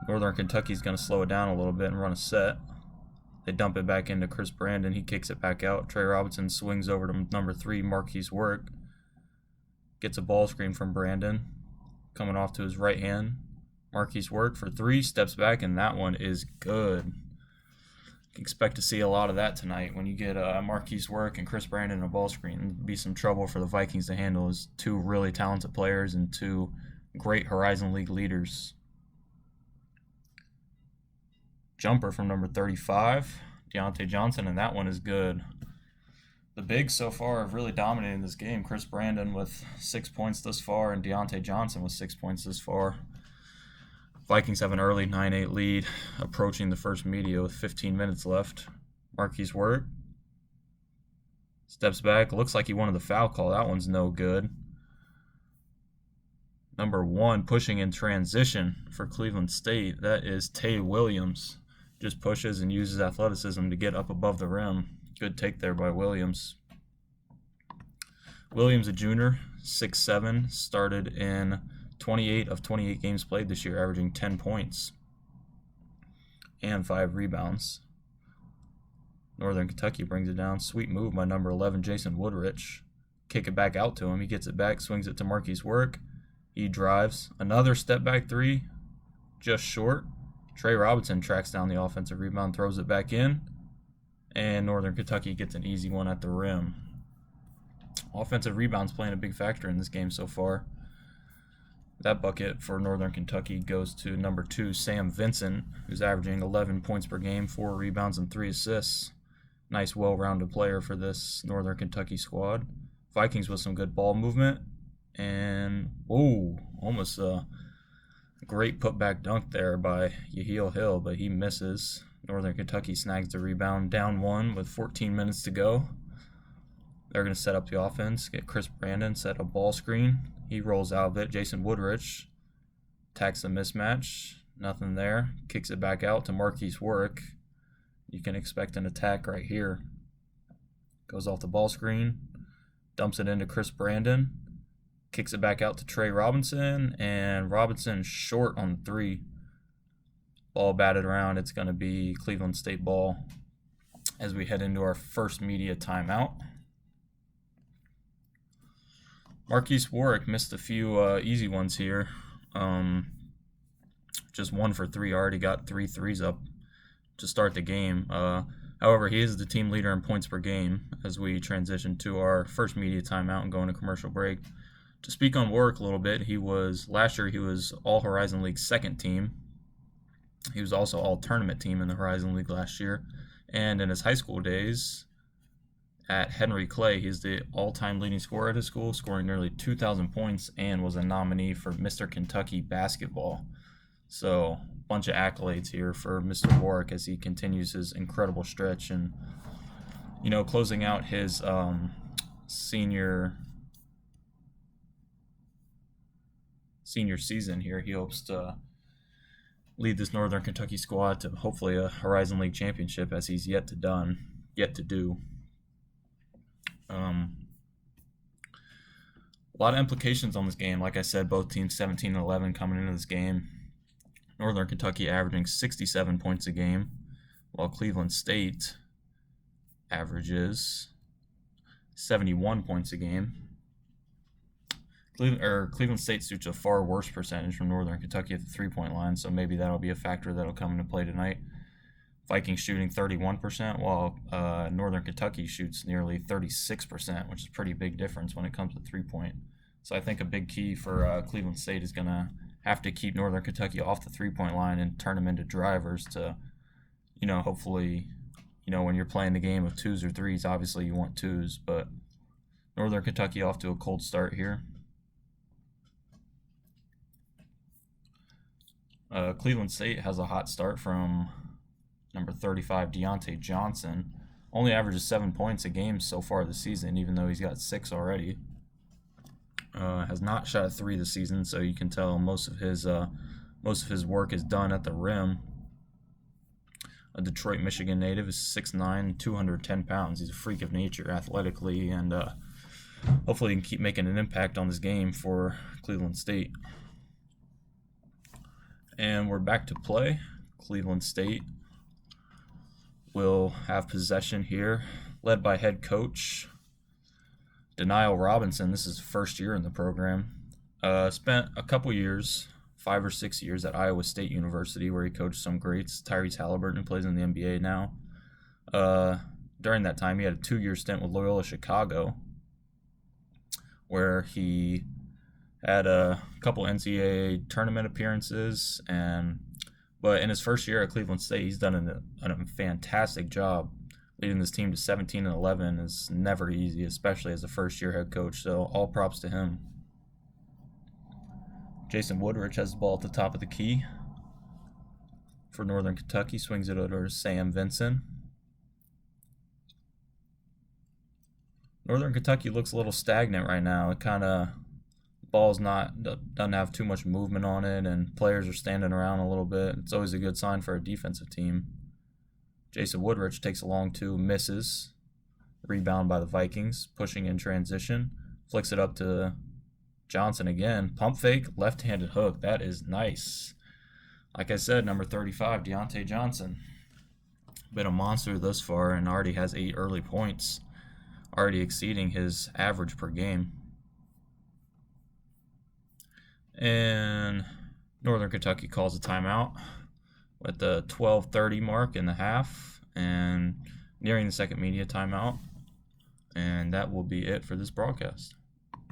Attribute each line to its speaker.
Speaker 1: Northern Kentucky's going to slow it down a little bit and run a set. They dump it back into Chris Brandon. He kicks it back out. Trey Robinson swings over to number 3, Marquise Work. Gets a ball screen from Brandon. Coming off to his right hand. Marquise Work for 3, steps back, and that one is good. Expect to see a lot of that tonight when you get Marquise Work and Chris Brandon in a ball screen. It'd be some trouble for the Vikings to handle as 2 really talented players and 2 great Horizon League leaders. Jumper from number 35, Deontay Johnson, and that one is good. The bigs so far have really dominated this game. Chris Brandon with 6 points thus far, and Deontay Johnson with 6 points thus far. Vikings have an early 9-8 lead, approaching the first media with 15 minutes left. Marquise Work steps back. Looks like he wanted the foul call. That one's no good. Number 1 pushing in transition for Cleveland State. That is Tay Williams. Just pushes and uses athleticism to get up above the rim. Good take there by Williams. Williams, a junior, 6'7", started in 28 of 28 games played this year, averaging 10 points and 5 rebounds. Northern Kentucky brings it down. Sweet move by number 11, Jason Woodrich. Kick it back out to him. He gets it back, swings it to Marquise Work. He drives. Another step back 3, just short. Trey Robinson tracks down the offensive rebound, throws it back in, and Northern Kentucky gets an easy one at the rim. Offensive rebounds playing a big factor in this game so far. That bucket for Northern Kentucky goes to number 2, Sam Vincent, who's averaging 11 points per game, 4 rebounds, and 3 assists. Nice, well-rounded player for this Northern Kentucky squad. Vikings with some good ball movement. And, almost a great putback dunk there by Yaheel Hill, but he misses. Northern Kentucky snags the rebound, down 1 with 14 minutes to go. They're going to set up the offense, get Chris Brandon, set a ball screen. He rolls out of it. Jason Woodrich attacks the mismatch. Nothing there. Kicks it back out to Marquise Work. You can expect an attack right here. Goes off the ball screen. Dumps it into Chris Brandon. Kicks it back out to Trey Robinson. And Robinson short on 3. Ball batted around. It's going to be Cleveland State ball as we head into our first media timeout. Marquise Work missed a few easy ones here. Just 1 for 3. Already got 3 threes up to start the game. However, he is the team leader in points per game as we transition to our first media timeout and go into commercial break. To speak on Work a little bit, last year he was All Horizon League second team. He was also All Tournament team in the Horizon League last year. And in his high school days at Henry Clay, he's the all-time leading scorer at his school, scoring nearly 2,000 points and was a nominee for Mr. Kentucky basketball. So, a bunch of accolades here for Mr. Work as he continues his incredible stretch and, closing out his senior season here. He hopes to lead this Northern Kentucky squad to hopefully a Horizon League championship, as he's yet to do. A lot of implications on this game. Like I said, both teams 17-11 coming into this game. Northern Kentucky averaging 67 points a game, while Cleveland State averages 71 points a game. Cleveland State shoots a far worse percentage from Northern Kentucky at the three-point line, so maybe that'll be a factor that'll come into play tonight. Vikings shooting 31%, while Northern Kentucky shoots nearly 36%, which is a pretty big difference when it comes to three-point. So I think a big key for Cleveland State is going to have to keep Northern Kentucky off the three-point line and turn them into drivers to, hopefully, when you're playing the game of 2s or 3s, obviously you want 2s, but Northern Kentucky off to a cold start here. Cleveland State has a hot start from number 35, Deontay Johnson. Only averages 7 points a game so far this season, even though he's got 6 already. Has not shot a 3 this season, so you can tell most of his work is done at the rim. A Detroit, Michigan native, is 6'9", 210 pounds. He's a freak of nature athletically, and hopefully he can keep making an impact on this game for Cleveland State. And we're back to play. Cleveland State will have possession here, led by head coach Denial Robinson. This is first year in the program. Spent a couple years, 5 or 6 years at Iowa State University, where he coached some greats. Tyrese Halliburton, who plays in the NBA now. During that time, he had a 2-year stint with Loyola Chicago, where he had a couple NCAA tournament appearances, but in his first year at Cleveland State, he's done a fantastic job. Leading this team to 17-11 is never easy, especially as a first-year head coach. So all props to him. Jason Woodrich has the ball at the top of the key for Northern Kentucky. Swings it over to Sam Vincent. Northern Kentucky looks a little stagnant right now. It doesn't have too much movement on it, and players are standing around a little bit. It's always a good sign for a defensive team. Jason Woodrich takes a long two, misses. Rebound by the Vikings, pushing in transition. Flicks it up to Johnson again. Pump fake, left-handed hook. That is nice. Like I said, number 35, Deontay Johnson. Been a monster thus far and already has 8 early points, already exceeding his average per game. And Northern Kentucky calls a timeout at the 12:30 mark in the half and nearing the second media timeout. And that will be it for this broadcast.